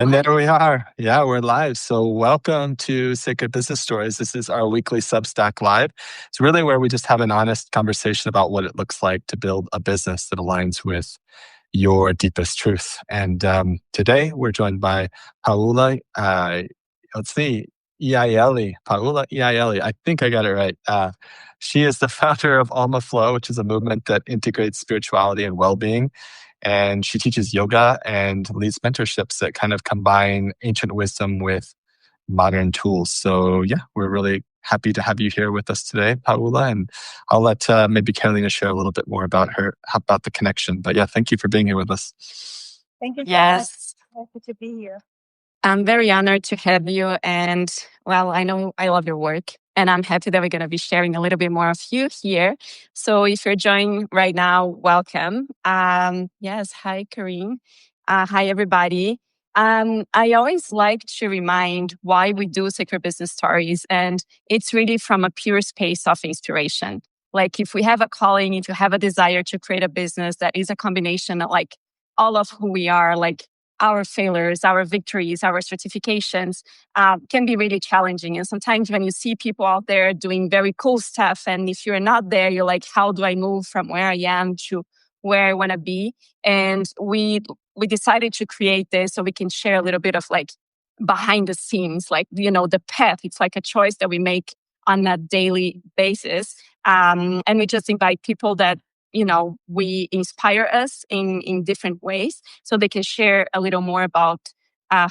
And there we are. Yeah, we're live. So, welcome to Sacred Business Stories. This is our weekly Substack Live. It's really where we just have an honest conversation about what it looks like to build a business that aligns with your deepest truth. And today we're joined by Paola, let's see, Yaelli. Paola Yaelli. I think I got it right. She is the founder of Alma Flow, which is a movement that integrates spirituality and well-being, and she teaches yoga and leads mentorships that kind of combine ancient wisdom with modern tools. So yeah, we're really happy to have you here with us today, Paola. And I'll let maybe Carolina share a little bit more about about the connection. But yeah, thank you for being here with us. Thank you so much. Yes, Happy to be here. I'm very honored to have you. And well, I know I love your work. And I'm happy that we're going to be sharing a little bit more of you here. So if you're joining right now, welcome. Yes, hi, Kareem. Hi, everybody. I always like to remind why we do Sacred Business Stories. And it's really from a pure space of inspiration. Like if we have a calling, if you have a desire to create a business that is a combination of like all of who we are, like our failures, our victories, our certifications, can be really challenging. And sometimes when you see people out there doing very cool stuff, and if you're not there, you're like, how do I move from where I am to where I want to be? And we decided to create this so we can share a little bit of like behind the scenes, like, the path. It's like a choice that we make on a daily basis. And we just invite people that we inspire us in different ways so they can share a little more about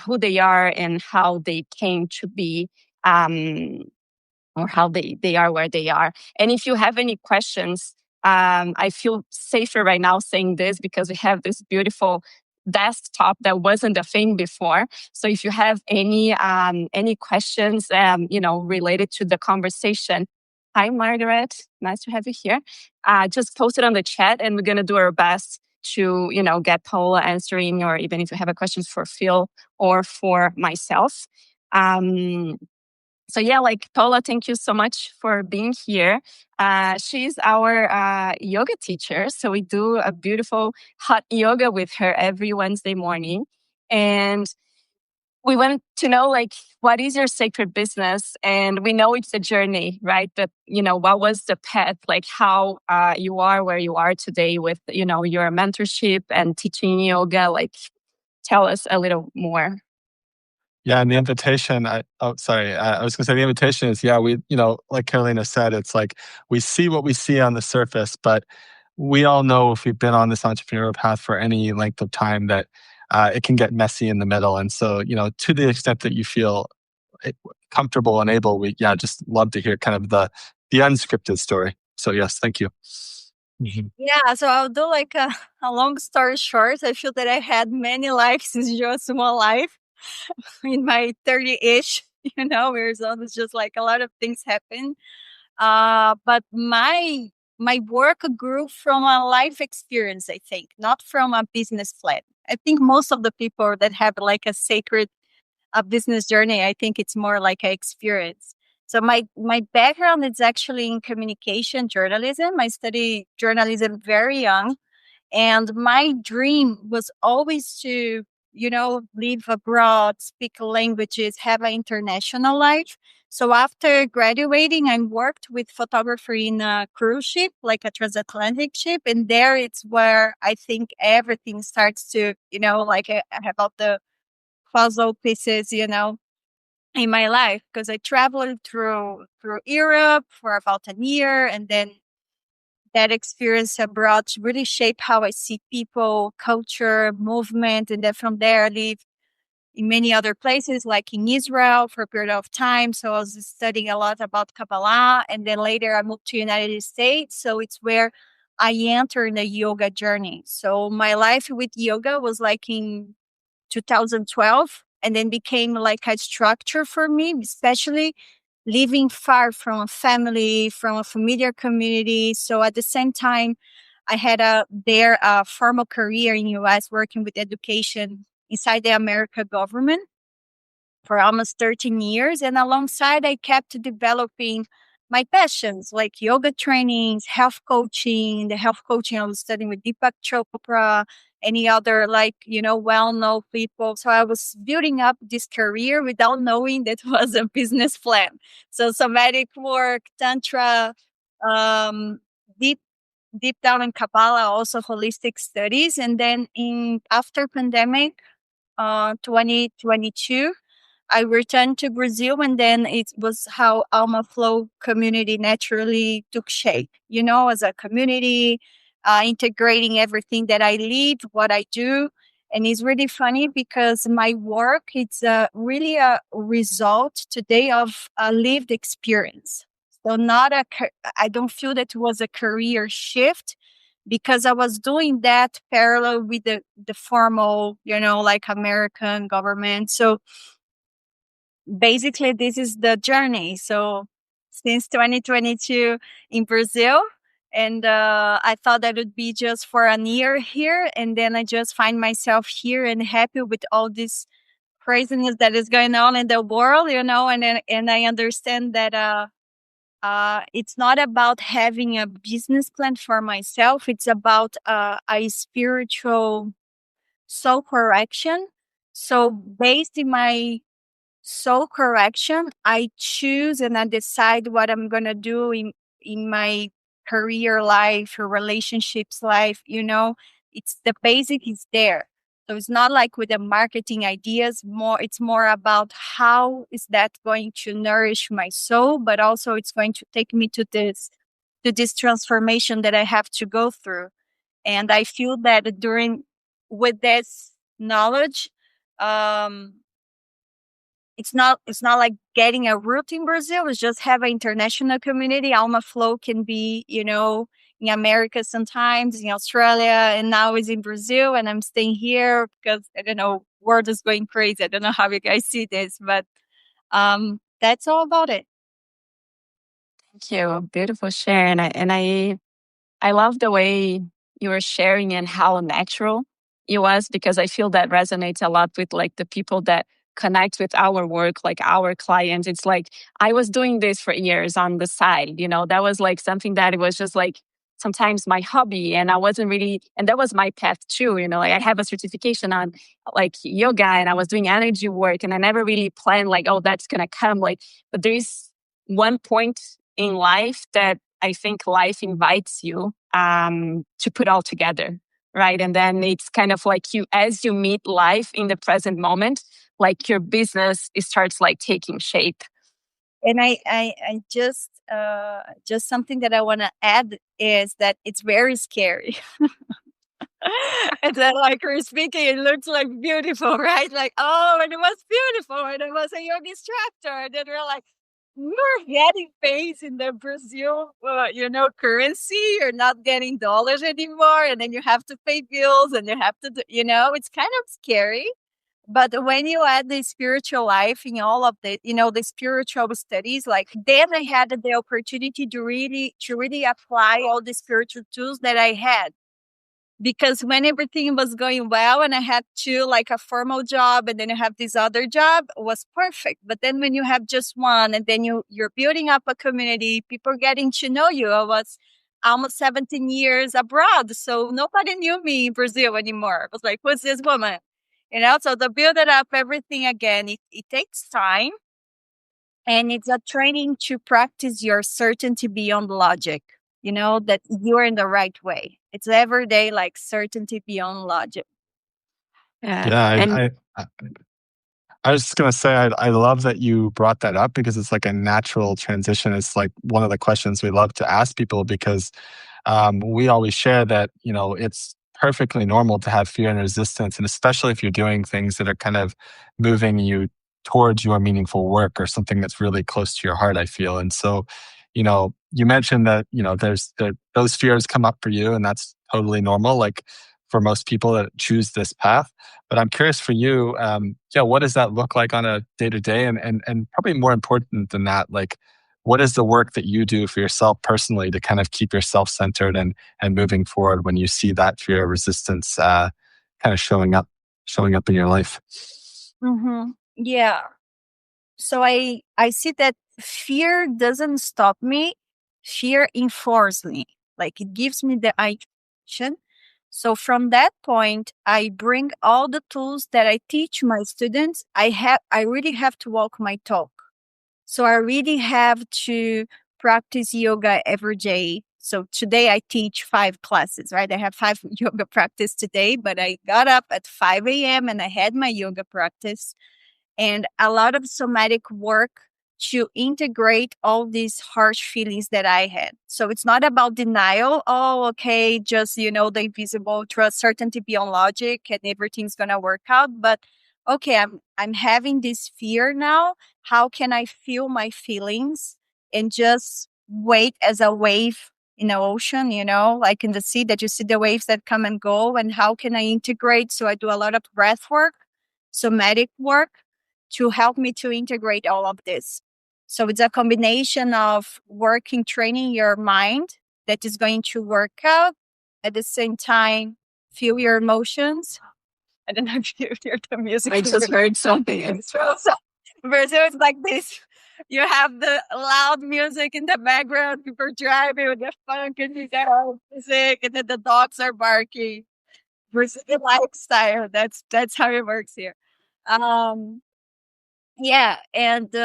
who they are and how they came to be, or how they are where they are. And if you have any questions, I feel safer right now saying this because we have this beautiful desktop that wasn't a thing before. So if you have any questions, related to the conversation, hi Margaret, nice to have you here. Just post it on the chat, and we're gonna do our best to get Paola answering, or even if you have a question for Phil or for myself. So yeah, like Paola, thank you so much for being here. She's our yoga teacher. So we do a beautiful hot yoga with her every Wednesday morning. And we want to know, like, what is your sacred business? And we know it's a journey, right? But, what was the path, like how you are where you are today with, your mentorship and teaching yoga? Like, tell us a little more. Yeah, and the invitation, sorry, I was going to say the invitation is, yeah, we, like Carolina said, it's like we see what we see on the surface, but we all know if we've been on this entrepreneurial path for any length of time that it can get messy in the middle. And so, to the extent that you feel comfortable and able, just love to hear kind of the unscripted story. So yes, thank you. Mhm. Yeah, so I'll do like a long story short. I feel that I had many lives in just one life in my 30-ish, years old. It's just like a lot of things happen. But my work grew from a life experience, I think, not from a business plan. I think most of the people that have like a sacred business journey, I think it's more like an experience. So my background is actually in communication journalism. I studied journalism very young, and my dream was always to, live abroad, speak languages, have an international life. So after graduating, I worked with photography in a cruise ship, like a transatlantic ship. And there it's where I think everything starts to, like I have all the puzzle pieces, in my life, because I traveled through Europe for about a year, and then that experience abroad really shaped how I see people, culture, movement. And then from there, I lived in many other places, like in Israel for a period of time. So I was studying a lot about Kabbalah. And then later I moved to United States. So it's where I entered the yoga journey. So my life with yoga was like in 2012, and then became like a structure for me, especially living far from a family, from a familiar community. So at the same time, I had a formal career in US working with education inside the American government for almost 13 years. And alongside, I kept developing my passions like yoga trainings, health coaching. The health coaching I was studying with Deepak Chopra, any other like, well-known people. So I was building up this career without knowing that was a business plan. So somatic work, tantra, um, deep deep down in Kabbalah, also holistic studies. And then in after pandemic, 2022, I returned to Brazil, and then it was how Alma Flow community naturally took shape, as a community, integrating everything that I lead, what I do. And it's really funny because my work, it's really a result today of a lived experience. So I don't feel that it was a career shift because I was doing that parallel with the formal, like American government. So basically this is the journey. So since 2022 in Brazil, and I thought that would be just for a year here, and then I just find myself here and happy with all this craziness that is going on in the world, and I understand that it's not about having a business plan for myself. It's about a spiritual soul correction. So based in my soul correction, I choose and I decide what I'm gonna do in my career life or relationships life. It's the basic is there. So it's not like with the marketing ideas. It's more about how is that going to nourish my soul, but also it's going to take me to this transformation that I have to go through. And I feel that with this knowledge, um, it's not like getting a root in Brazil. It's just have an international community. Alma Flow can be, in America sometimes, in Australia, and now is in Brazil. And I'm staying here because I don't know, world is going crazy. I don't know how you guys see this, but that's all about it. Thank you. Beautiful share. And I love the way you were sharing and how natural it was, because I feel that resonates a lot with like the people that connect with our work, like our clients. It's like I was doing this for years on the side, that was like something that it was just like sometimes my hobby, and I wasn't really, and that was my path too, like I have a certification on like yoga, and I was doing energy work, and I never really planned like, oh, that's gonna come, like, but there's one point in life that I think life invites you to put all together, right? And then it's kind of like as you meet life in the present moment, like your business, it starts like taking shape. And I just something that I want to add is that it's very scary. And then like we're speaking, it looks like beautiful, right? Like, oh, and it was beautiful, and it was a yoga instructor. And then we're like, you're getting paid in the Brazil, currency. You're not getting dollars anymore, and then you have to pay bills, and you have to, it's kind of scary. But when you add the spiritual life in all of the spiritual studies, like then I had the opportunity to really apply all the spiritual tools that I had. Because when everything was going well and I had like a formal job and then you have this other job, it was perfect. But then when you have just one and then you're building up a community, people getting to know you. I was almost 17 years abroad. So nobody knew me in Brazil anymore. I was like, who's this woman? So to build it up, everything again, it takes time. And it's a training to practice your certainty beyond logic, that you're in the right way. It's everyday like certainty beyond logic. Yeah, And I was just gonna say I love that you brought that up because it's like a natural transition. It's like one of the questions we love to ask people because we always share that it's perfectly normal to have fear and resistance, and especially if you're doing things that are kind of moving you towards your meaningful work or something that's really close to your heart. I feel, and so you mentioned that those fears come up for you, and that's totally normal. Like for most people that choose this path. But I'm curious for you, what does that look like on a day to day? And probably more important than that, like what is the work that you do for yourself personally to kind of keep yourself centered and moving forward when you see that fear of resistance kind of showing up in your life? Mm-hmm. Yeah. So I see that fear doesn't stop me. Fear informs me. Like it gives me the action. So from that point, I bring all the tools that I teach my students. I really have to walk my talk. So I really have to practice yoga every day. So today I teach 5 classes, right? I have 5 yoga practice today, but I got up at 5 a.m. and I had my yoga practice and a lot of somatic work to integrate all these harsh feelings that I had. So it's not about denial. Oh, okay, just, the invisible trust, certainty beyond logic, and everything's going to work out. But okay, I'm having this fear now. How can I feel my feelings and just wait as a wave in the ocean, like in the sea that you see the waves that come and go? And how can I integrate? So I do a lot of breath work, somatic work, to help me to integrate all of this. So it's a combination of working, training your mind that is going to work out. At the same time, feel your emotions. I don't know if you hear the music. I just heard something. So Brazil is like this. You have the loud music in the background, people driving with the funk and the music, and then the dogs are barking. Brazilian lifestyle. That's how it works here. Um, yeah, and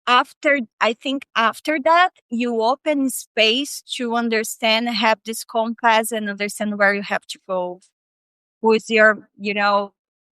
after that, you open space to understand, have this compass, and understand where you have to go. Who is the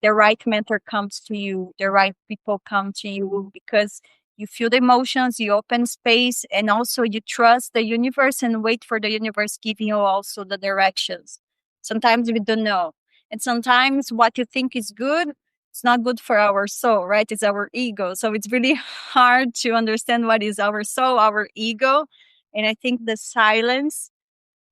right mentor comes to you, the right people come to you because you feel the emotions, you open space, and also you trust the universe and wait for the universe giving you also the directions. Sometimes we don't know. And sometimes what you think is good, it's not good for our soul, right? It's our ego. So it's really hard to understand what is our soul, our ego. And I think the silence,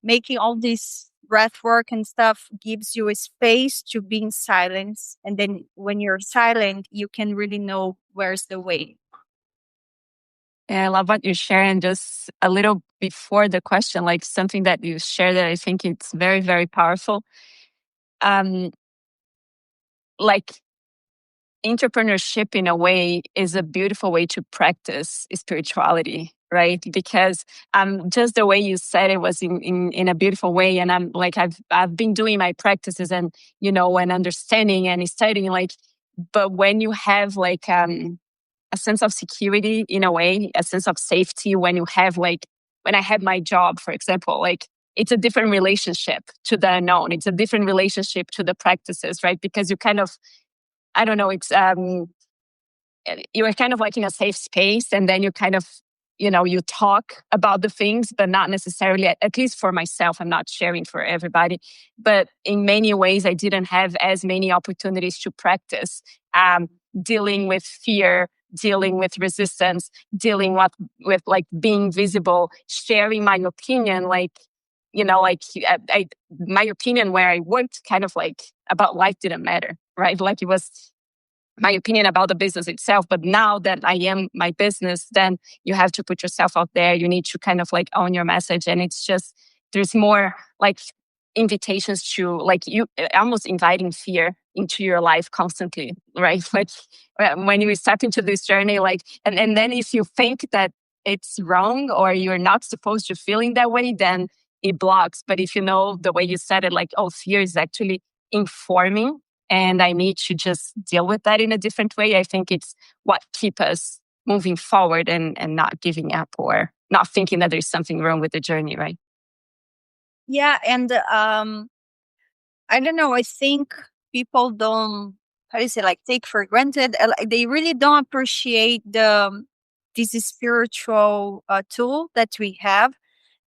making all this breath work and stuff, gives you a space to be in silence. And then when you're silent, you can really know where's the way. Yeah, I love what you share. And just a little before the question, like something that you share that I think it's very, very powerful. Like entrepreneurship in a way is a beautiful way to practice spirituality, right? Because just the way you said it was in a beautiful way. And I'm like, I've been doing my practices and, and understanding and studying, like, but when you have like a sense of security in a way, a sense of safety, when you have like, when I had my job, for example, like it's a different relationship to the unknown. It's a different relationship to the practices, right? Because you kind of, I don't know, it's you are kind of like in a safe space, and then you kind of, you talk about the things, but not necessarily, at least for myself, I'm not sharing for everybody. But in many ways, I didn't have as many opportunities to practice dealing with fear, dealing with resistance, dealing with like being visible, sharing my opinion, like, my opinion where I worked kind of like about life didn't matter, right? Like it was my opinion about the business itself. But now that I am my business, then you have to put yourself out there. You need to kind of like own your message. And it's just, there's more like invitations to like you almost inviting fear into your life constantly, right? Like when you step into this journey, like, and then if you think that it's wrong or you're not supposed to feeling that way, then it blocks. But if you know the way you said it, like, oh, fear is actually informing and I need to just deal with that in a different way, I think it's what keeps us moving forward and not giving up or not thinking that there's something wrong with the journey, right? Yeah, and I don't know. I think people don't, how do you say, like take for granted. Like, they really don't appreciate this spiritual tool that we have.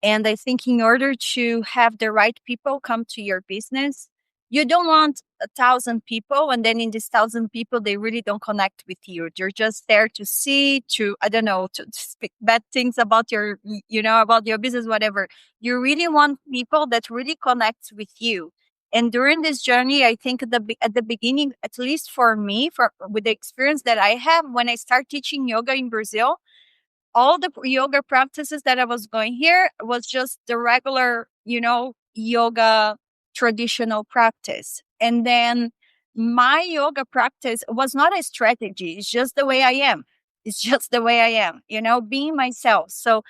And I think in order to have the right people come to your business, you don't want 1,000 people. And then in these 1,000 people, they really don't connect with you. They're just there to see, I don't know, to speak bad things about about your business, whatever. You really want people that really connect with you. And during this journey, I think at the beginning, at least for me, with the experience that I have, when I start teaching yoga in Brazil, all the yoga practices that I was going here was just the regular, yoga traditional practice. And then my yoga practice was not a strategy. It's just the way I am. It's just the way I am, being myself. So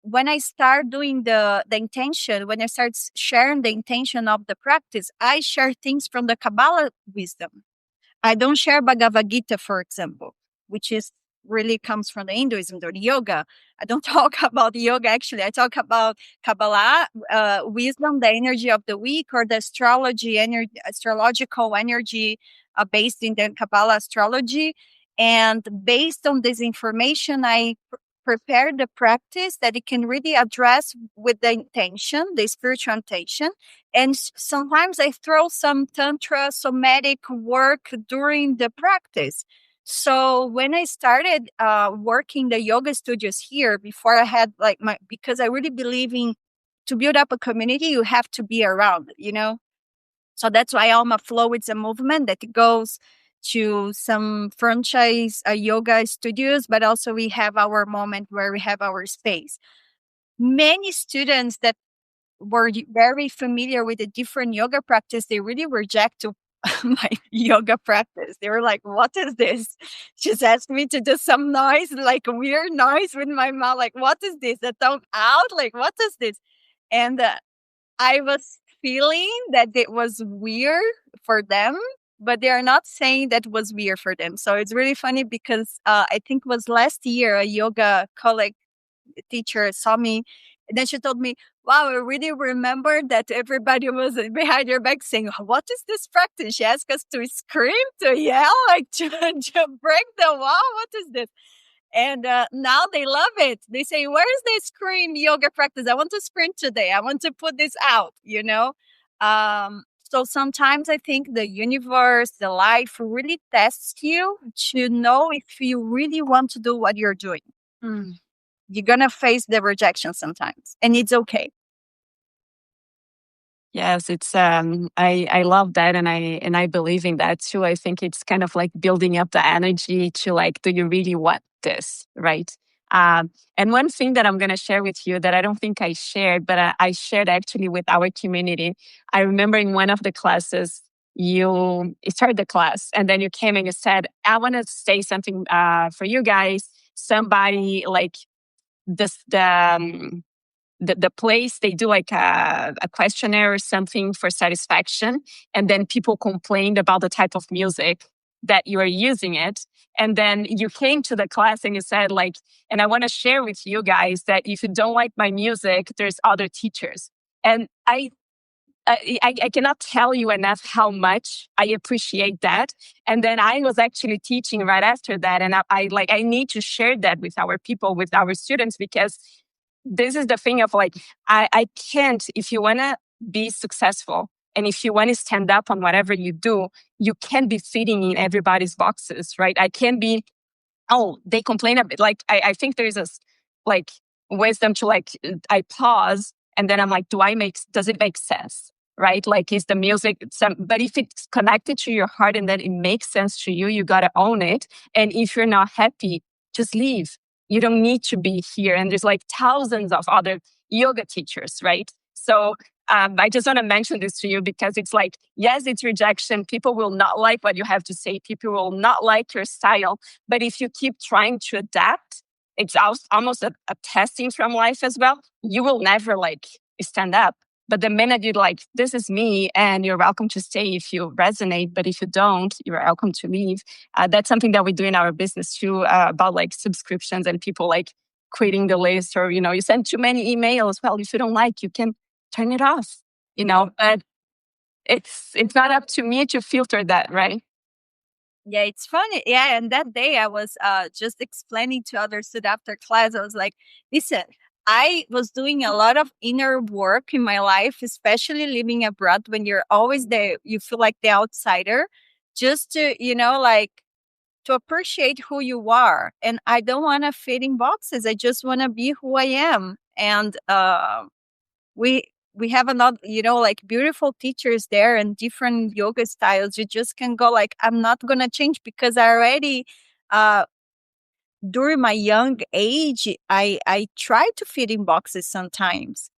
when I start doing the intention, when I start sharing the intention of the practice, I share things from the Kabbalah wisdom. I don't share Bhagavad Gita, for example, which is really comes from the Hinduism or the yoga. I don't talk about yoga, actually. I talk about Kabbalah, wisdom, the energy of the week, or the astrological energy based in the Kabbalah astrology. And based on this information, I prepare the practice that it can really address with the intention, the spiritual intention. And sometimes I throw some tantra somatic work during the practice. So when I started working the yoga studios here, before I had because I really believe in, to build up a community, you have to be around, So that's why Alma Flow is a movement that goes to some franchise yoga studios, but also we have our moment where we have our space. Many students that were very familiar with a different yoga practice, they really reject my yoga practice. They were like, what is this? Just asked me to do some noise, like weird noise with my mouth. Like, what is this? The tongue out? Like, what is this? And I was feeling that it was weird for them, but they are not saying that was weird for them. So it's really funny because I think it was last year, a yoga colleague teacher saw me, and then she told me, wow, I really remember that everybody was behind your back saying, what is this practice? She asked us to scream, to yell, like to break the wall. What is this? And now they love it. They say, where is the scream yoga practice? I want to sprint today. I want to put this out, So sometimes I think the universe, the life really tests you to know if you really want to do what you're doing. You're going to face the rejection sometimes, and it's okay. Yes, it's I love that, and I believe in that too. I think it's kind of like building up the energy to like, do you really want this, right? And one thing that I'm going to share with you that I don't think I shared, but I shared actually with our community. I remember in one of the classes, you started the class, and then you came and you said, I want to say something for you guys. Somebody like this, the place, they do like a questionnaire or something for satisfaction, and then people complained about the type of music that you are using it. And then you came to the class and you said like, and I want to share with you guys that if you don't like my music, there's other teachers. And I cannot tell you enough how much I appreciate that. And then I was actually teaching right after that. And I need to share that with our people, with our students, because this is the thing of like, I can't, if you want to be successful and if you want to stand up on whatever you do, you can't be fitting in everybody's boxes, right? I can't be, oh, they complain a bit. Like, I think there's a like wisdom to like, I pause and then I'm like, does it make sense? Right? Like, is the music but if it's connected to your heart and that it makes sense to you, you got to own it. And if you're not happy, just leave. You don't need to be here. And there's like thousands of other yoga teachers, right? So I just want to mention this to you because it's like, yes, it's rejection. People will not like what you have to say. People will not like your style. But if you keep trying to adapt, it's almost a testing from life as well. You will never like stand up. But the minute you're like, this is me, and you're welcome to stay if you resonate, but if you don't, you're welcome to leave. That's something that we do in our business too, about like subscriptions and people like quitting the list, or, you send too many emails. Well, if you don't like, you can turn it off, but it's not up to me to filter that, right? Yeah, it's funny. Yeah, and that day I was just explaining to other students after class. I was like, listen, I was doing a lot of inner work in my life, especially living abroad when you're always there, you feel like the outsider, just to, to appreciate who you are. And I don't want to fit in boxes. I just want to be who I am. And we have another, beautiful teachers there and different yoga styles. You just can go like, I'm not going to change because I already, during my young age, I try to fit in boxes sometimes,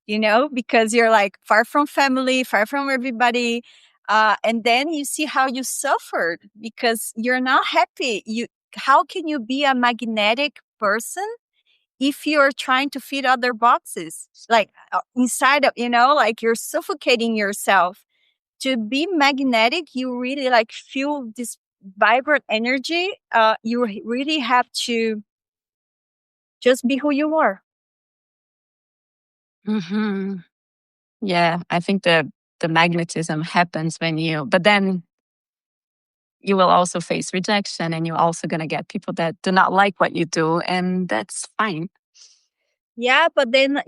because you're like far from family, far from everybody. And then you see how you suffered because you're not happy. How can you be a magnetic person if you're trying to fit other boxes, like inside of, like you're suffocating yourself. To be magnetic, you really like feel this vibrant energy. You really have to just be who you are. Hmm. Yeah, I think the magnetism happens but then you will also face rejection, and you're also going to get people that do not like what you do, and that's fine. Yeah, but then,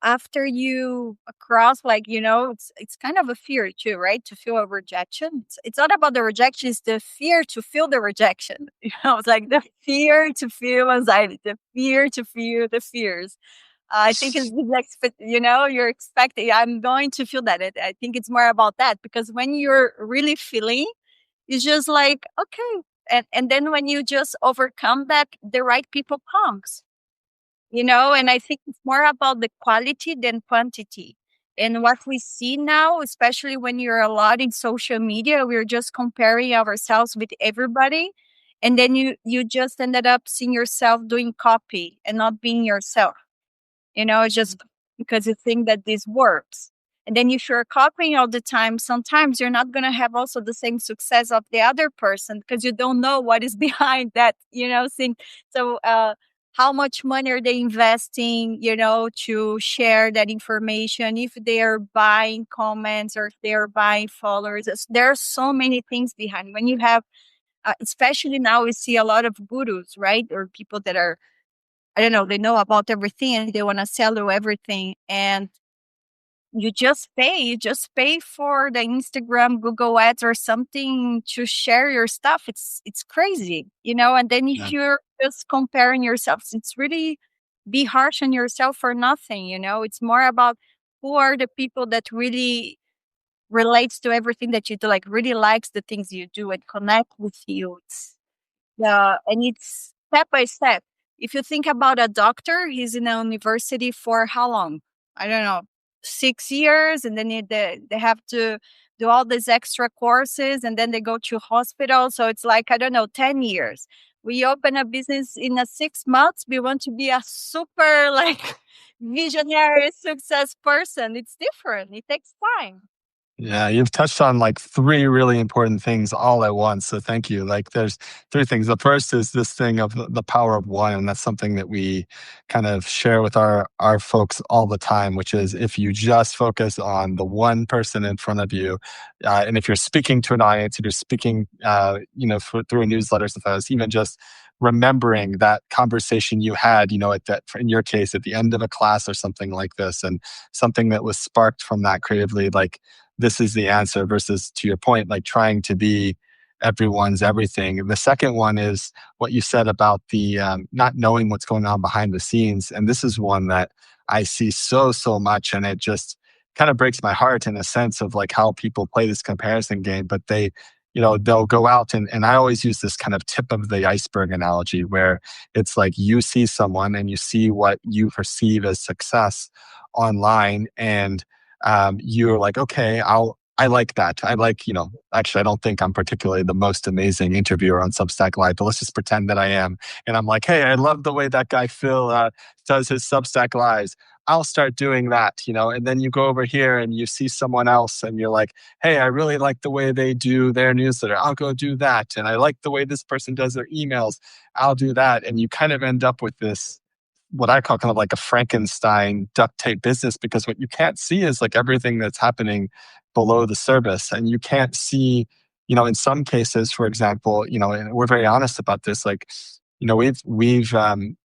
after you cross, like, it's kind of a fear too, right? To feel a rejection. It's not about the rejection, it's the fear to feel the rejection. It's like the fear to feel anxiety, the fear to feel the fears. I think it's like, you're expecting, I'm going to feel that. I think it's more about that, because when you're really feeling, it's just like, okay. And then when you just overcome that, the right people comes. And I think it's more about the quality than quantity. And what we see now, especially when you're a lot in social media, we're just comparing ourselves with everybody. And then you just ended up seeing yourself doing copy and not being yourself, just because you think that this works. And then if you're copying all the time, sometimes you're not going to have also the same success of the other person, because you don't know what is behind that, thing. So, how much money are they investing, to share that information? If they're buying comments or if they're buying followers, there are so many things behind. When you have, especially now, we see a lot of gurus, right? Or people that are, I don't know, they know about everything and they want to sell you everything. And you just pay for the Instagram, Google ads or something to share your stuff. It's crazy, and then if you're just comparing yourself, it's really be harsh on yourself for nothing, it's more about who are the people that really relates to everything that you do, like really likes the things you do and connect with you. Yeah, and it's step by step. If you think about a doctor, he's in a university for how long? I don't know, 6 years, and then they have to do all these extra courses, and then they go to hospital. So it's like, I don't know, 10 years. We open a business in a 6 months. We want to be a super like visionary success person. It's different. It takes time. Yeah, you've touched on like three really important things all at once. So thank you. Like there's three things. The first is this thing of the power of one. And that's something that we kind of share with our folks all the time, which is if you just focus on the one person in front of you, and if you're speaking to an audience, if you're speaking, through a newsletter, sometimes even just remembering that conversation you had, at that, in your case, at the end of a class or something like this, and something that was sparked from that creatively, like this is the answer versus, to your point, like trying to be everyone's everything. The second one is what you said about the not knowing what's going on behind the scenes. And this is one that I see so much. And it just kind of breaks my heart in a sense of like how people play this comparison game, but they'll go out and I always use this kind of tip of the iceberg analogy where it's like you see someone and you see what you perceive as success online, and you're like, okay, I like that. I like, actually, I don't think I'm particularly the most amazing interviewer on Substack Live, but let's just pretend that I am. And I'm like, hey, I love the way that guy Phil does his Substack Lives. I'll start doing that, and then you go over here and you see someone else and you're like, hey, I really like the way they do their newsletter. I'll go do that. And I like the way this person does their emails. I'll do that. And you kind of end up with this, what I call kind of like a Frankenstein duct tape business, because what you can't see is like everything that's happening below the surface. And you can't see, in some cases, for example, and we're very honest about this, like, we've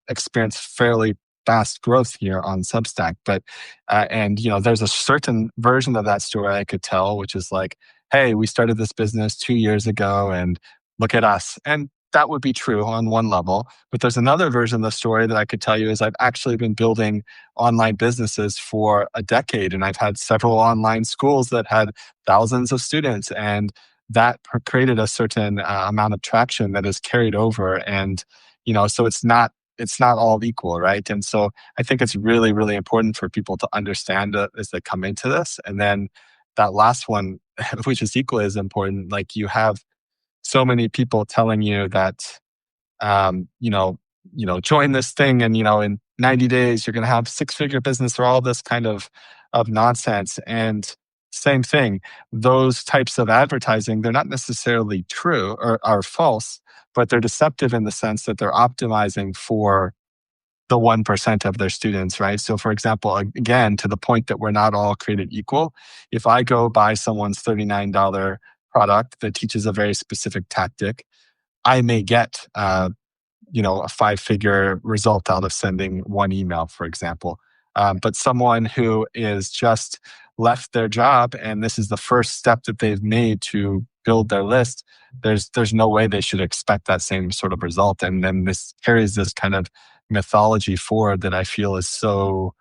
experienced fairly fast growth here on Substack, but, and, there's a certain version of that story I could tell, which is like, hey, we started this business 2 years ago and look at us. And that would be true on one level. But there's another version of the story that I could tell you is I've actually been building online businesses for a decade. And I've had several online schools that had thousands of students. And that created a certain amount of traction that is carried over. And, so it's not all equal, right? And so I think it's really, really important for people to understand as they come into this. And then that last one, which is equally as important, like you have so many people telling you that, join this thing and, in 90 days, you're going to have 6-figure business or all this kind of nonsense. And same thing, those types of advertising, they're not necessarily true or are false, but they're deceptive in the sense that they're optimizing for the 1% of their students, right? So, for example, again, to the point that we're not all created equal, if I go buy someone's $39 product that teaches a very specific tactic, I may get a 5-figure result out of sending one email, for example. But someone who is just left their job and this is the first step that they've made to build their list, there's no way they should expect that same sort of result. And then this carries this kind of mythology forward that I feel is so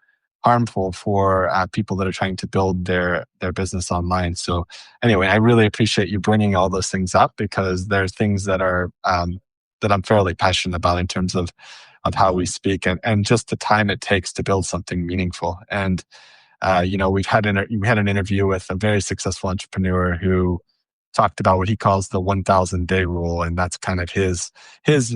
harmful for people that are trying to build their business online. So anyway, I really appreciate you bringing all those things up because there's things that are that I'm fairly passionate about in terms of how we speak and just the time it takes to build something meaningful. And we had an interview with a very successful entrepreneur who talked about what he calls the 1,000-day rule, and that's kind of his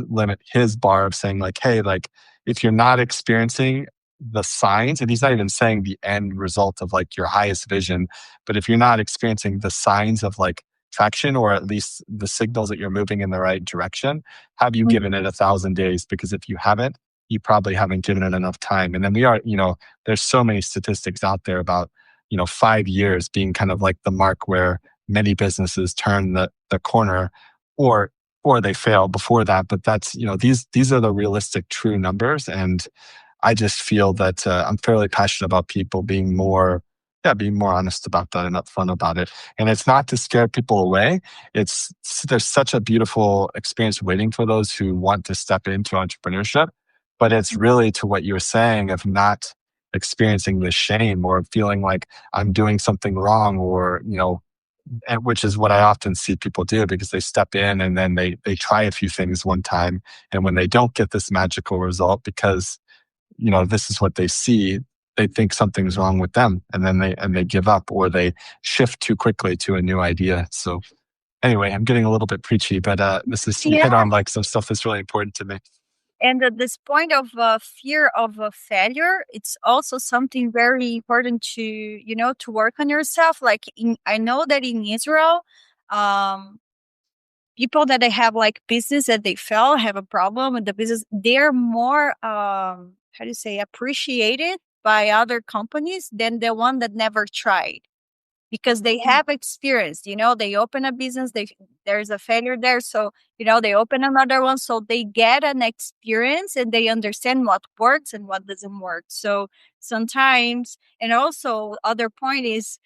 limit, his bar of saying like, hey, like if you're not experiencing the signs, and he's not even saying the end result of like your highest vision, but if you're not experiencing the signs of like traction or at least the signals that you're moving in the right direction, have you given it 1,000 days? Because if you haven't, you probably haven't given it enough time. And then there's so many statistics out there about 5 years being kind of like the mark where many businesses turn the corner or they fail before that. But that's these are the realistic true numbers. And I just feel that I'm fairly passionate about people being more honest about that and upfront about it. And it's not to scare people away. There's such a beautiful experience waiting for those who want to step into entrepreneurship. But it's really to what you were saying of not experiencing the shame or feeling like I'm doing something wrong or, and which is what I often see people do because they step in and then they try a few things one time. And when they don't get this magical result because this is what they see, they think something's wrong with them and then they give up or they shift too quickly to a new idea. So anyway, I'm getting a little bit preachy, but you hit on like some stuff that's really important to me. And at this point of fear of failure, it's also something very important to work on yourself. Like I know that in Israel, people that they have like business that they fail, have a problem with the business, they're more, how do you say, appreciated by other companies than the one that never tried. Because they have experience, they open a business, there's a failure there. So, they open another one. So they get an experience and they understand what works and what doesn't work. So sometimes, and also other point is,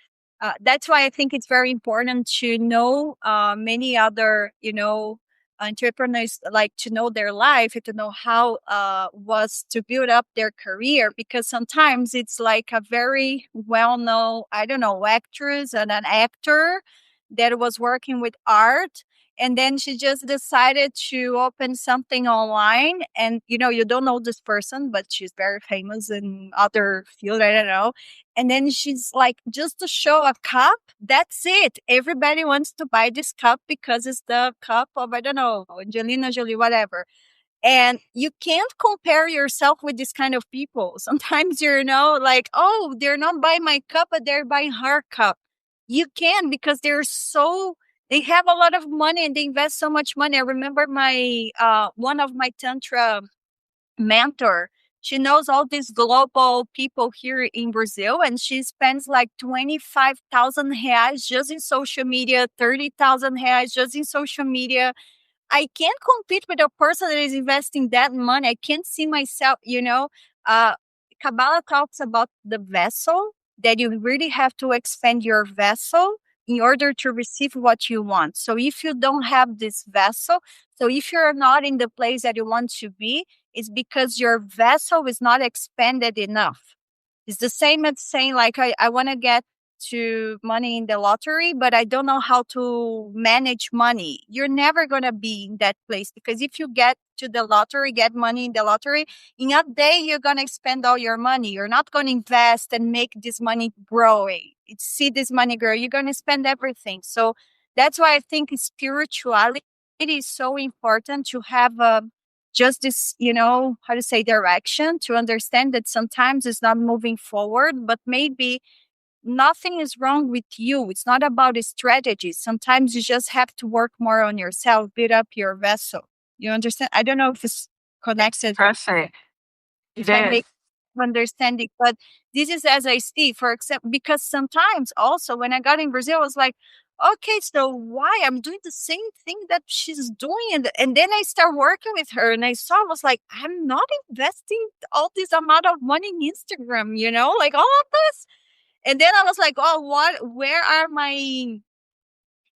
that's why I think it's very important to know many other, entrepreneurs, like to know their life and to know how was to build up their career, because sometimes it's like a very well-known, I don't know, actress and an actor that was working with art, and then she just decided to open something online, and you don't know this person, but she's very famous in other field, I don't know. And then she's like, just to show a cup, that's it. Everybody wants to buy this cup because it's the cup of, I don't know, Angelina Jolie, whatever. And you can't compare yourself with this kind of people. Sometimes like, oh, they're not buying my cup, but they're buying her cup. You can, because they have a lot of money and they invest so much money. I remember my one of my Tantra mentor, she knows all these global people here in Brazil, and she spends like 25,000 reais just in social media, 30,000 reais just in social media. I can't compete with a person that is investing that money. I can't see myself, Kabbalah talks about the vessel, that you really have to expand your vessel in order to receive what you want. So if you don't have this vessel, so if you're not in the place that you want to be, it's because your vessel is not expanded enough. It's the same as saying like, I want to get to money in the lottery, but I don't know how to manage money. You're never going to be in that place, because if you get to the lottery, get money in the lottery, in a day, you're going to spend all your money. You're not going to invest and make this money growing. See this money grow. You're going to spend everything. So that's why I think spirituality is so important, to have just this, how to say, direction, to understand that sometimes it's not moving forward, but maybe nothing is wrong with you. It's not about a strategy. Sometimes you just have to work more on yourself, build up your vessel. You understand? I don't know if it's connected. Perfect. If I make understanding, but this is as I see, for example, because sometimes also when I got in Brazil, I was like, okay, so why I'm doing the same thing that she's doing, and then I start working with her, and I was like, I'm not investing all this amount of money in Instagram, like all of this. And then I was like, oh, where are my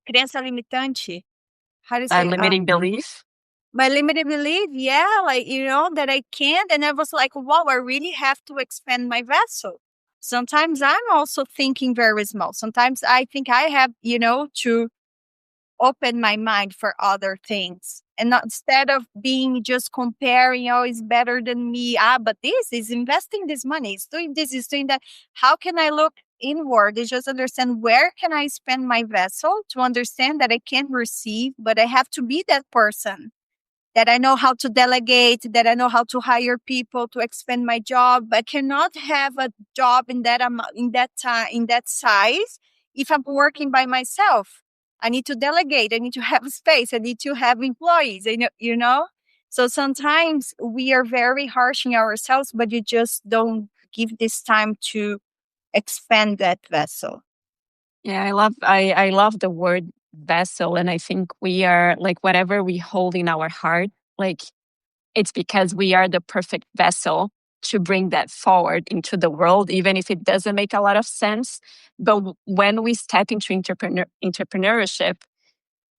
crença limitante? How to say? Limiting belief. My limited belief, yeah, like, that I can't. And I was like, wow, I really have to expand my vessel. Sometimes I'm also thinking very small. Sometimes I think I have, to open my mind for other things. And not, instead of being just comparing, oh, it's better than me. But this is investing this money. It's doing this, it's doing that. How can I look inward and just understand where can I spend my vessel to understand that I can receive, but I have to be that person, that I know how to delegate, that I know how to hire people to expand my job. I cannot have a job in that in that time, in that size, if I'm working by myself. I need to delegate. I need to have space. I need to have employees. So sometimes we are very harsh on ourselves, but you just don't give this time to expand that vessel. Yeah, I love the word vessel, and I think we are like whatever we hold in our heart, like it's because we are the perfect vessel to bring that forward into the world, even if it doesn't make a lot of sense. But when we step into entrepreneurship,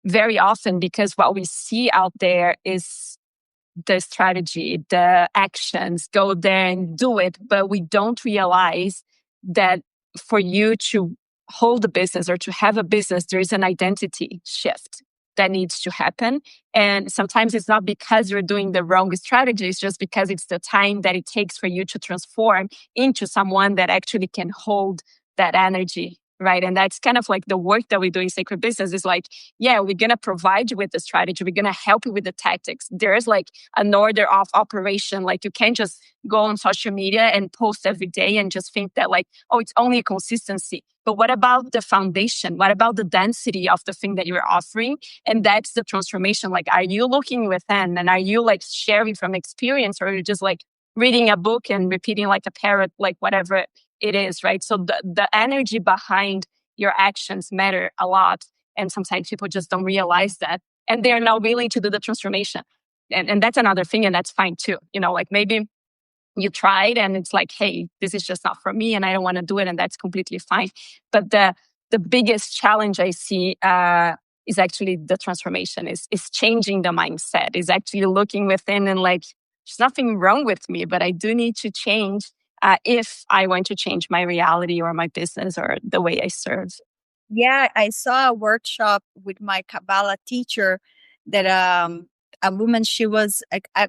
very often, because what we see out there is the strategy, the actions, go there and do it. But we don't realize that for you to hold a business or to have a business, there is an identity shift that needs to happen. And sometimes it's not because you're doing the wrong strategy, it's just because it's the time that it takes for you to transform into someone that actually can hold that energy. Right. And that's kind of like the work that we do in Sacred Business is like, yeah, we're going to provide you with the strategy. We're going to help you with the tactics. There's like an order of operation. Like you can't just go on social media and post every day and just think that like, oh, it's only consistency. But what about the foundation? What about the density of the thing that you're offering? And that's the transformation. Like, are you looking within and are you like sharing from experience, or are you just like reading a book and repeating like a parrot, like whatever it is, right? So the energy behind your actions matter a lot. And sometimes people just don't realize that. And they're not willing to do the transformation. And that's another thing. And that's fine too. Like maybe you tried and it's like, hey, this is just not for me and I don't want to do it. And that's completely fine. But the biggest challenge I see is actually the transformation, is changing the mindset, is actually looking within and like, there's nothing wrong with me, but I do need to change if I want to change my reality or my business or the way I serve. Yeah, I saw a workshop with my Kabbalah teacher that a woman, she was I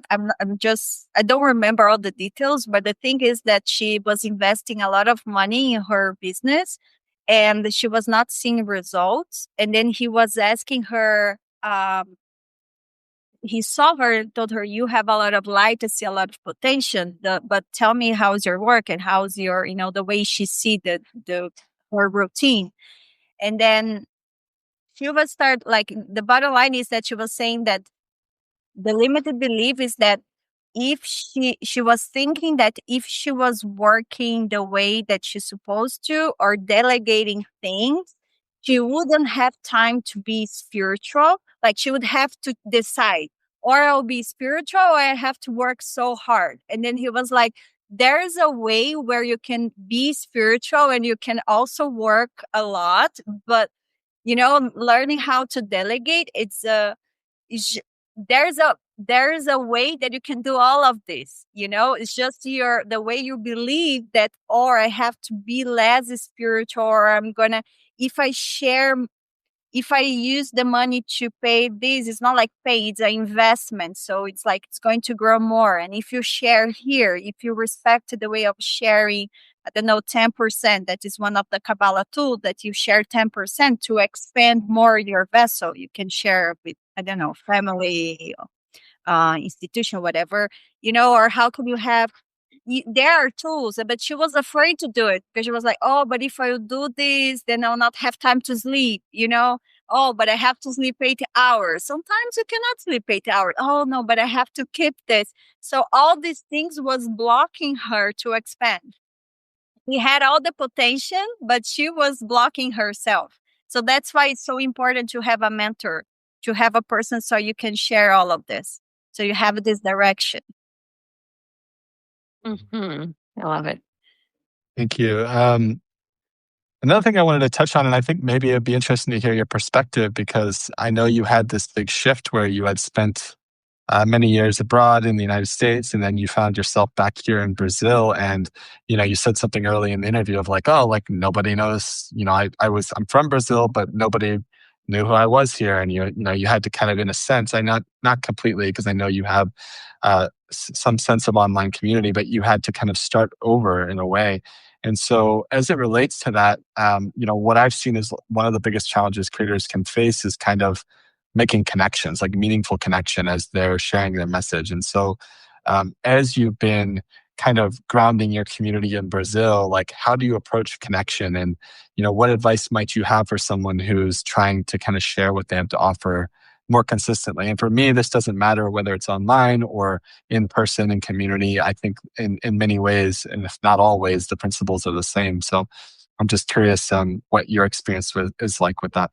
don't remember all the details, but the thing is that she was investing a lot of money in her business and she was not seeing results. And then he was asking her, he saw her and told her, you have a lot of light, I see a lot of potential, but tell me, how's your work and how's your, the way she see her routine. And then she was start, like, the bottom line is that she was saying that the limited belief is that if she was thinking that if she was working the way that she's supposed to or delegating things, she wouldn't have time to be spiritual. Like she would have to decide, or I'll be spiritual or I have to work so hard. And then he was like, there's a way where you can be spiritual and you can also work a lot, but learning how to delegate, there's a way that you can do all of this. It's just the way you believe that, or I have to be less spiritual, or I'm gonna, if I use the money to pay this, it's not like pay, it's an investment. So it's like, it's going to grow more. And if you share here, if you respect the way of sharing, I don't know, 10%, that is one of the Kabbalah tools, that you share 10% to expand more your vessel. You can share with, I don't know, family, institution, whatever, or how can you have, there are tools, but she was afraid to do it because she was like, oh, but if I do this, then I'll not have time to sleep, Oh, but I have to sleep 8 hours. Sometimes you cannot sleep 8 hours. Oh no, but I have to keep this. So all these things was blocking her to expand. He had all the potential, but she was blocking herself. So that's why it's so important to have a mentor, to have a person so you can share all of this. So you have this direction. I love it. Thank you. Another thing I wanted to touch on, and I think maybe it'd be interesting to hear your perspective, because I know you had this big shift where you had spent many years abroad in the United States, and then you found yourself back here in Brazil. And you said something early in the interview of like, oh, like nobody knows. I'm from Brazil, but nobody knew who I was here. And you had to kind of, in a sense, I not completely, because I know you have some sense of online community, but you had to kind of start over in a way. And so, as it relates to that, what I've seen is one of the biggest challenges creators can face is kind of making connections, like meaningful connection as they're sharing their message. And so, as you've been kind of grounding your community in Brazil, like how do you approach connection? And, what advice might you have for someone who's trying to kind of share what they have to offer more consistently? And for me, this doesn't matter whether it's online or in person in community. I think in many ways, and if not always, the principles are the same. So I'm just curious what your experience is like with that.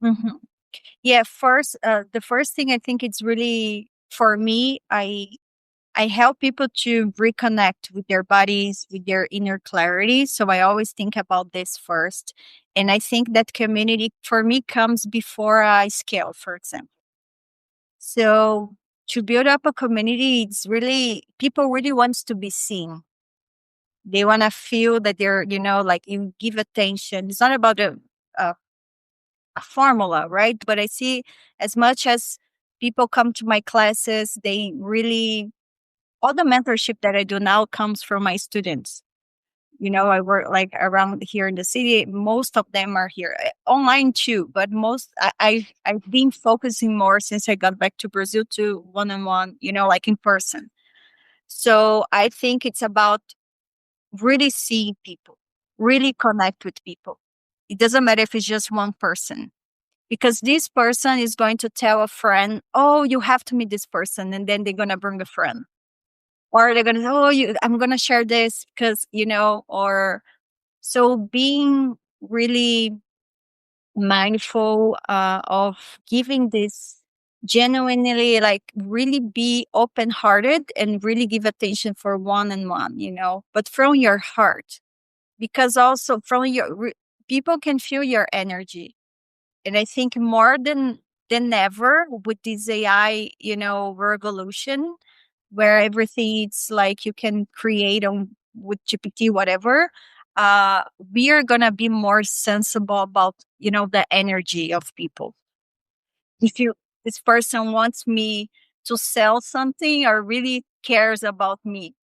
Mm-hmm. Yeah, the first thing I think it's really, for me, I help people to reconnect with their bodies, with their inner clarity. So I always think about this first. And I think that community for me comes before I scale, for example. So to build up a community, it's really, people really wants to be seen. They want to feel that they're, like you give attention. It's not about a formula, right? But I see, as much as people come to my classes, they really, all the mentorship that I do now comes from my students. I work like around here in the city. Most of them are here, online too, but I've been focusing more since I got back to Brazil to one-on-one, like in person. So I think it's about really seeing people, really connect with people. It doesn't matter if it's just one person, because this person is going to tell a friend, oh, you have to meet this person. And then they're going to bring a friend. Or they're going to say, oh, I'm going to share this because, or so being really mindful of giving this genuinely, like really be open hearted and really give attention for one on one, but from your heart, because also from people can feel your energy. And I think more than ever with this AI, revolution, where everything it's like you can create on with GPT, whatever, we are gonna be more sensible about, the energy of people. If this person wants me to sell something or really cares about me.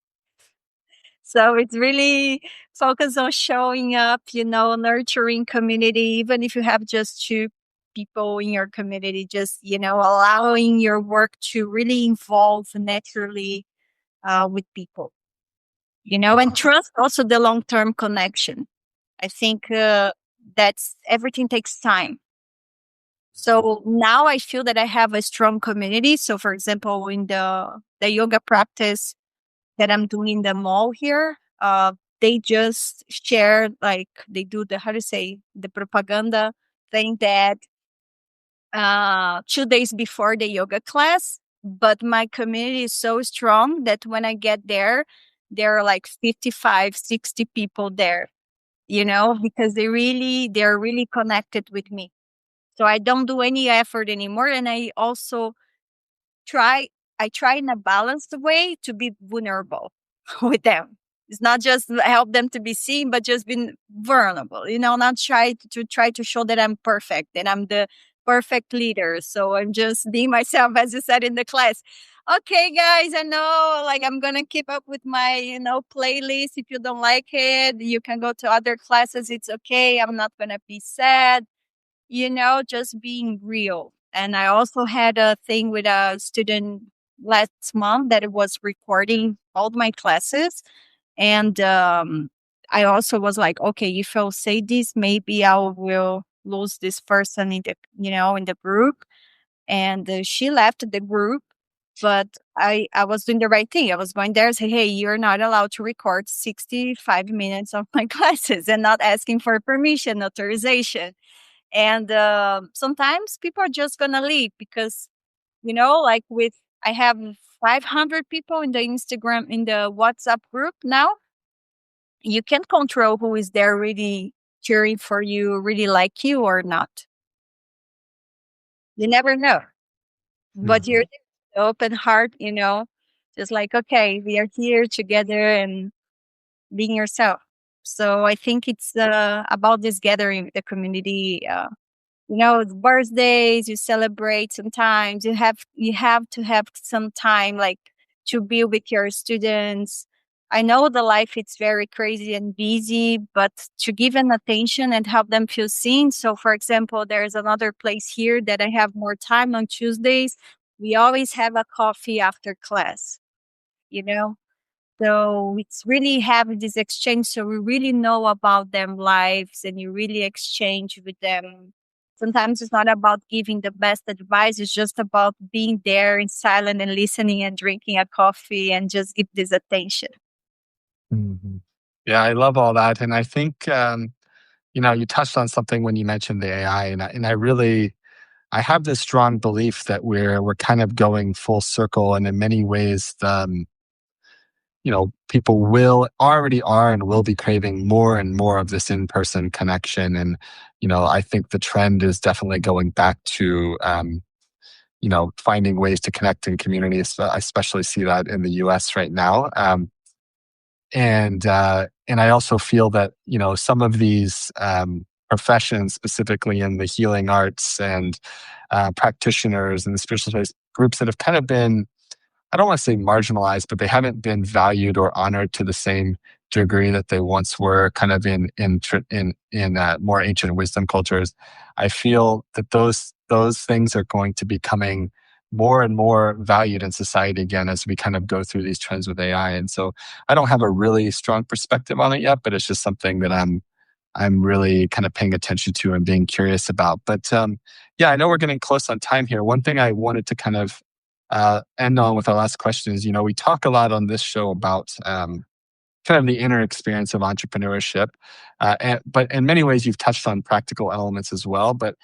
So it's really focused on showing up, nurturing community, even if you have just two people in your community, just, allowing your work to really evolve naturally with people, and trust also the long-term connection. I think that's everything takes time. So now I feel that I have a strong community. So for example, in the yoga practice that I'm doing in the mall here, they just share, like they do the, how to say, the propaganda saying that 2 days before the yoga class. But my community is so strong that when I get there are like 55, 60 people there, because they're really connected with me. So I don't do any effort anymore. And I also try in a balanced way to be vulnerable with them. It's not just help them to be seen, but just being vulnerable, not try to show that I'm perfect and I'm the perfect leader. So I'm just being myself, as you said in the class. Okay, guys, I know, like, I'm going to keep up with my, playlist. If you don't like it, you can go to other classes. It's okay. I'm not going to be sad, just being real. And I also had a thing with a student last month that it was recording all my classes. And I also was like, okay, if I'll say this, maybe I will lose this person in the, in the group. And she left the group, but I was doing the right thing. I was going there and say, hey, you're not allowed to record 65 minutes of my classes, and not asking for permission, authorization. And sometimes people are just gonna leave because, like I have 500 people in the Instagram, in the WhatsApp group now. You can't control who is there really cheering for you, really like you or not. You never know. But you're open heart, just like, okay, we are here together and being yourself. So I think it's about this gathering, the community. Birthdays you celebrate. Sometimes you have to have some time, like, to be with your students. I know the life it's very crazy and busy, but to give them attention and help them feel seen. So for example, there's another place here that I have more time on Tuesdays. We always have a coffee after class, you know so it's really having this exchange. So we really know about them lives, and you really exchange with them. Sometimes it's not about giving the best advice. It's just about being there in silence and listening and drinking a coffee and just give this attention. Mhm. Yeah, I love all that. And I think, you touched on something when you mentioned the AI, and I have this strong belief that we're kind of going full circle, and in many ways, people will already are and will be craving more and more of this in-person connection. And, I think the trend is definitely going back to, finding ways to connect in communities. I especially see that in the US right now. And I also feel that, some of these professions, specifically in the healing arts and practitioners and the spiritual space, groups that have kind of been, I don't want to say marginalized, but they haven't been valued or honored to the same degree that they once were, kind of in more ancient wisdom cultures. I feel that those things are going to be coming more and more valued in society again as we kind of go through these trends with AI. And so I don't have a really strong perspective on it yet, but it's just something that I'm really kind of paying attention to and being curious about. But yeah, I know we're getting close on time here. One thing I wanted to kind of end on with our last question is, we talk a lot on this show about kind of the inner experience of entrepreneurship. But in many ways, you've touched on practical elements as well. But,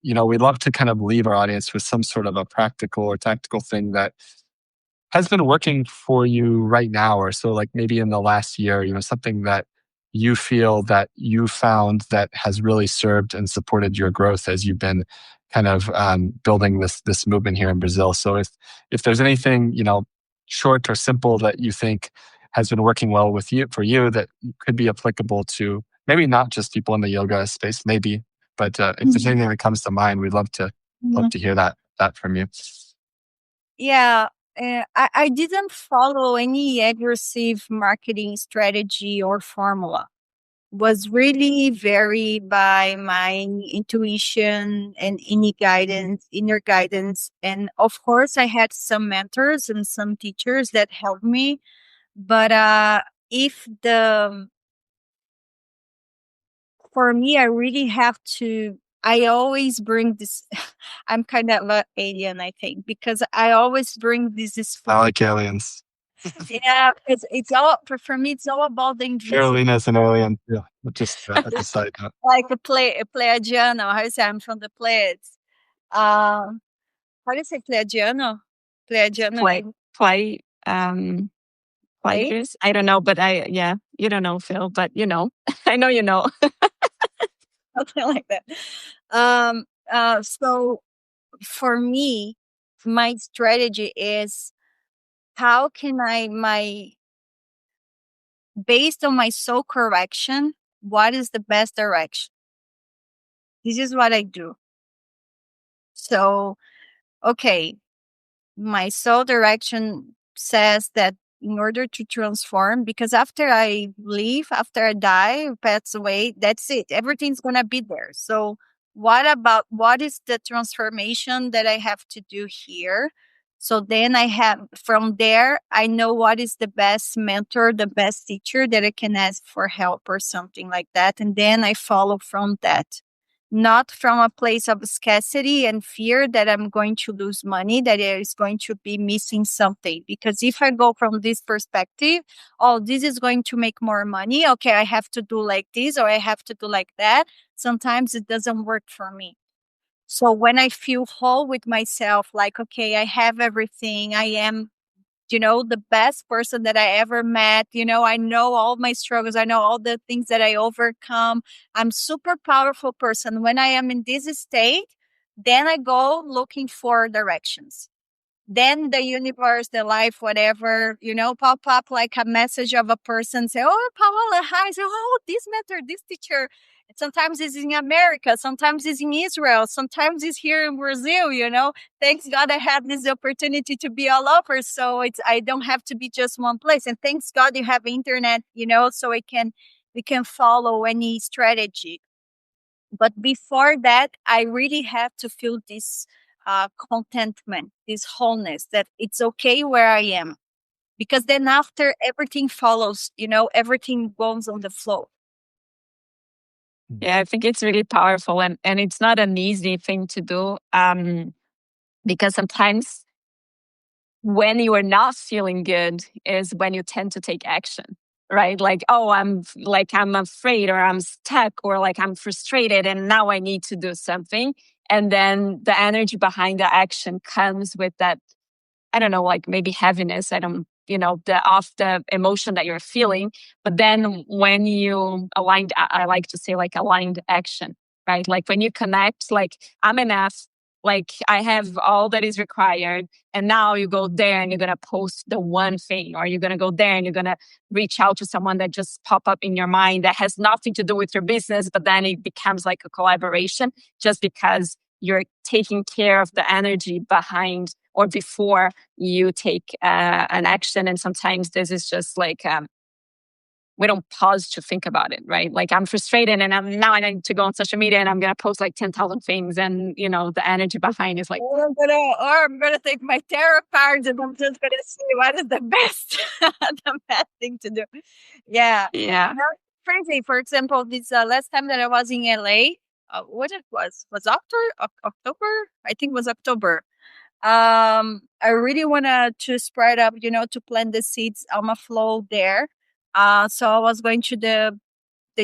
we'd love to kind of leave our audience with some sort of a practical or tactical thing that has been working for you right now, or so, like maybe in the last year, something that you feel that you found that has really served and supported your growth as you've been kind of building this movement here in Brazil. So if there's anything, short or simple that you think has been working well with you for you that could be applicable to maybe not just people in the yoga space, maybe, but if there's anything that comes to mind, we'd love to hear that from you. Yeah, I didn't follow any aggressive marketing strategy or formula. Was really very by my intuition and inner guidance. And of course, I had some mentors and some teachers that helped me. But if the for me, I really have to. I always bring this. I'm kind of an alien, I think, because I always bring this. I like aliens. Yeah, it's all for me. It's all about the invisible. Carolina's an alien. Yeah, just a side note. Like a Pleiadiano. How you say? I'm from the Pleiades. How do you say Pleiadiano? Pleiadiano. Play, Play? players. I don't know, but yeah, you don't know, Phil, but I know you know. Something like that. So for me, my strategy is, how can based on my soul correction, what is the best direction? This is what I do. So, okay, my soul direction says that in order to transform, because after I leave, after I die, pass away, that's it. Everything's going to be there. So what is the transformation that I have to do here So then from there, I know what is the best mentor, the best teacher that I can ask for help or something like that. And then I follow from that, not from a place of scarcity and fear that I'm going to lose money, that I is going to be missing something. Because if I go from this perspective, oh, this is going to make more money. Okay, I have to do like this or I have to do like that. Sometimes it doesn't work for me. So when I feel whole with myself, like, okay, I have everything, I am, the best person that I ever met, I know all my struggles, I know all the things that I overcome. I'm super powerful person. When I am in this state, then I go looking for directions. Then the universe, the life, whatever, pop up like a message of a person, say, oh, Paola, hi. Say, oh, this mentor, this teacher. And sometimes it's in America, sometimes it's in Israel, sometimes it's here in Brazil, Thanks God I have this opportunity to be all over. So I don't have to be just one place. And thanks God you have internet, so we can follow any strategy. But before that, I really have to feel this contentment, this wholeness, that it's okay where I am. Because then after everything follows, everything goes on the flow. Yeah, I think it's really powerful, and it's not an easy thing to do, because sometimes when you are not feeling good is when you tend to take action, right? Like, oh, I'm afraid or I'm stuck or like I'm frustrated and now I need to do something. And then the energy behind the action comes with that, I don't know, like maybe heaviness. I don't, the emotion that you're feeling. But then when you aligned, I like to say like aligned action, right? Like when you connect, like I'm enough, like I have all that is required. And now you go there and you're going to post the one thing, or you're going to go there and you're going to reach out to someone that just pop up in your mind that has nothing to do with your business, but then it becomes like a collaboration just because you're taking care of the energy behind or before you take an action. And sometimes this is just like, we don't pause to think about it, right? Like I'm frustrated and now I need to go on social media and I'm going to post like 10,000 things. And, the energy behind is like, I'm going to take my tarot cards and I'm just going to see what is the best, the best thing to do. Yeah. yeah. Crazy. For example, this last time that I was in LA, what it was October? I think it was October. I really want to spread up, to plant the seeds, Alma Flow there. So I was going to the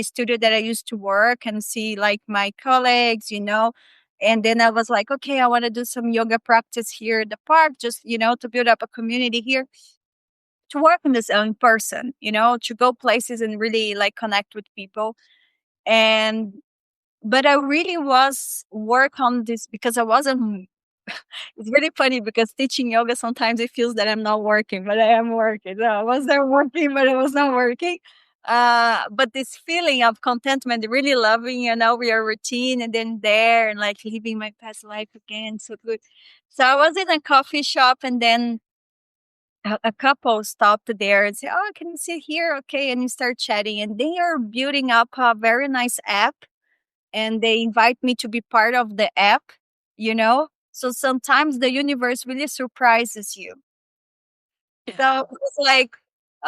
studio that I used to work and see like my colleagues, and then I was like, okay, I want to do some yoga practice here in the park, just, to build up a community here, to work on this in person, to go places and really like connect with people. But I really was work on this because I wasn't. It's really funny because teaching yoga sometimes it feels that I'm not working, but I am working. So I was there working, but I was not working. But this feeling of contentment, really loving, we are routine and then there and like living my past life again. So good. So I was in a coffee shop and then a couple stopped there and said, oh, can you sit here? Okay. And you start chatting and they are building up a very nice app and they invite me to be part of the app, So sometimes the universe really surprises you. Yeah. So it's like,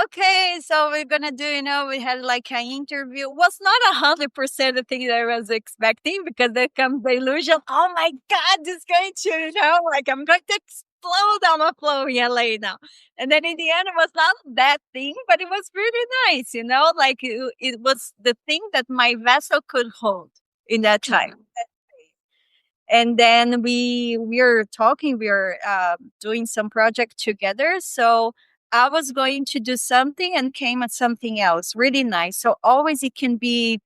okay, so we're gonna do, we had like an interview. Was not 100% the thing that I was expecting because there comes the illusion. Oh my God, this is going to, like I'm going to explode on the flow in LA now. And then in the end, it was not that thing, but it was really nice, like it was the thing that my vessel could hold in that time. And then we are talking, we are doing some project together. So I was going to do something and came at something else really nice. So always it can be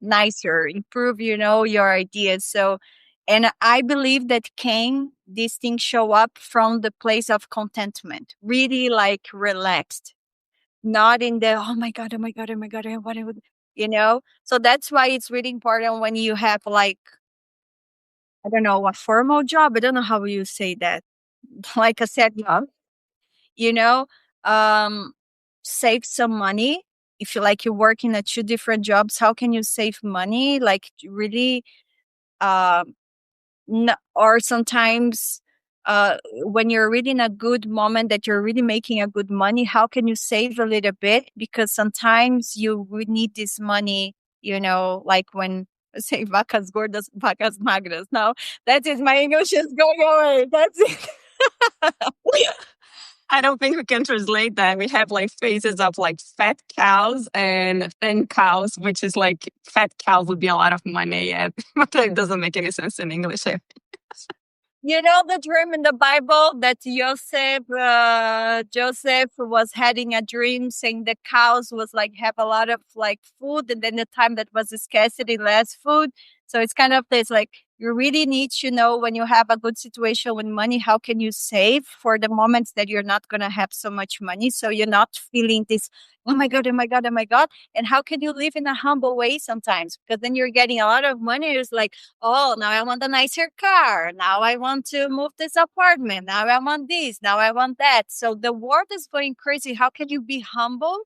nicer, improve, your ideas. So, and I believe that these things show up from the place of contentment, really like relaxed, not in the, oh my God, oh my God, oh my God, what I would, So that's why it's really important when you have like, I don't know, a formal job. I don't know how you say that. Like a set job, you know, um, save some money. If you like you're working at two different jobs, how can you save money? Like really, or sometimes when you're really in a good moment that you're really making a good money, how can you save a little bit? Because sometimes you would need this money, like when say vacas gordas, vacas magras. Now that is my English is going away. That's it. I don't think we can translate that. We have like phases of like fat cows and thin cows, which is like fat cows would be a lot of money, but it doesn't make any sense in English. You know the dream in the Bible that Joseph was having a dream saying the cows was like have a lot of like food, and then the time that was a scarcity, less food. So it's kind of this like you really need to know when you have a good situation with money, how can you save for the moments that you're not going to have so much money, so you're not feeling this, oh my God, oh my God, oh my God. And how can you live in a humble way sometimes? Because then you're getting a lot of money. It's like, oh, now I want a nicer car. Now I want to move this apartment. Now I want this. Now I want that. So the world is going crazy. How can you be humble?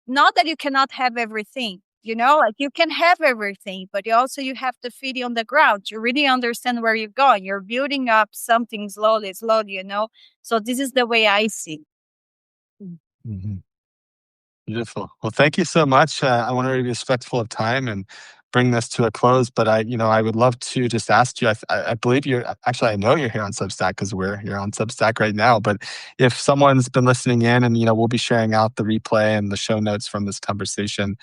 Not that you cannot have everything, like you can have everything, but you have to feed it on the ground. You really understand where you're going. You're building up something slowly, So this is the way I see. Mhm. Beautiful. Well, thank you so much. I want to be respectful of time and bring this to a close, but I would love to just ask you. I believe you're actually. I know you're here on Substack because we're here on Substack right now. But if someone's been listening in, and we'll be sharing out the replay and the show notes from this conversation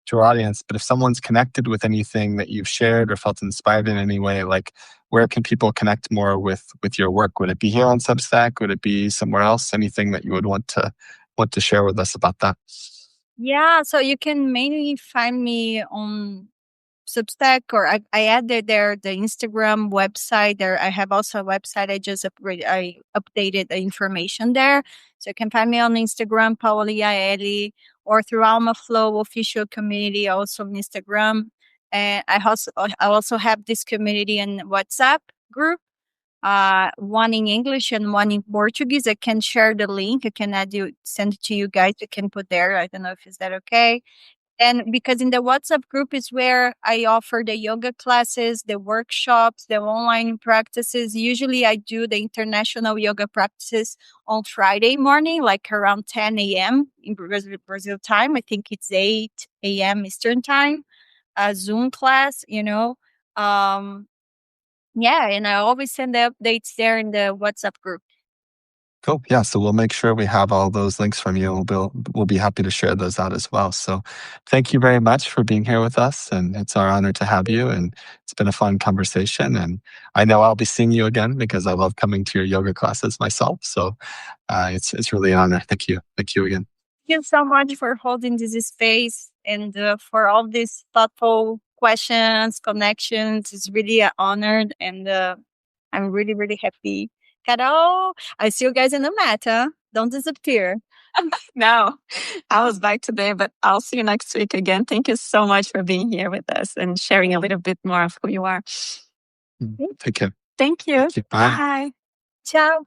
to our audience. But if someone's connected with anything that you've shared or felt inspired in any way, like where can people connect more with your work? Would it be here on Substack? Would it be somewhere else? Anything that you would want to share with us about that? Yeah, so you can mainly find me on Substack, or I added there the Instagram website. There, I have also a website. I updated the information there, so you can find me on Instagram, Paola Yaelli, or through Alma Flow official community, also on Instagram. And I also have this community in WhatsApp group. One in English and one in Portuguese. I can share the link. I can send it to you guys. You can put there. I don't know if is that okay. And because in the WhatsApp group is where I offer the yoga classes, the workshops, the online practices. Usually I do the international yoga practices on Friday morning, like around 10 a.m. in Brazil time. I think it's 8 a.m. Eastern time. A Zoom class, yeah, and I always send the updates there in the WhatsApp group. Cool. Yeah. So we'll make sure we have all those links from you. We'll be happy to share those out as well. So thank you very much for being here with us. And it's our honor to have you. And it's been a fun conversation. And I know I'll be seeing you again because I love coming to your yoga classes myself. So it's really an honor. Thank you. Thank you again. Thank you so much for holding this space and for all these thoughtful questions, connections. It's really an honor, and I'm really, really happy. Carol, I see you guys in the mat, huh? Don't disappear. No, I was back today, but I'll see you next week again. Thank you so much for being here with us and sharing a little bit more of who you are. Take care. Thank you. Thank you. Bye. Bye. Ciao.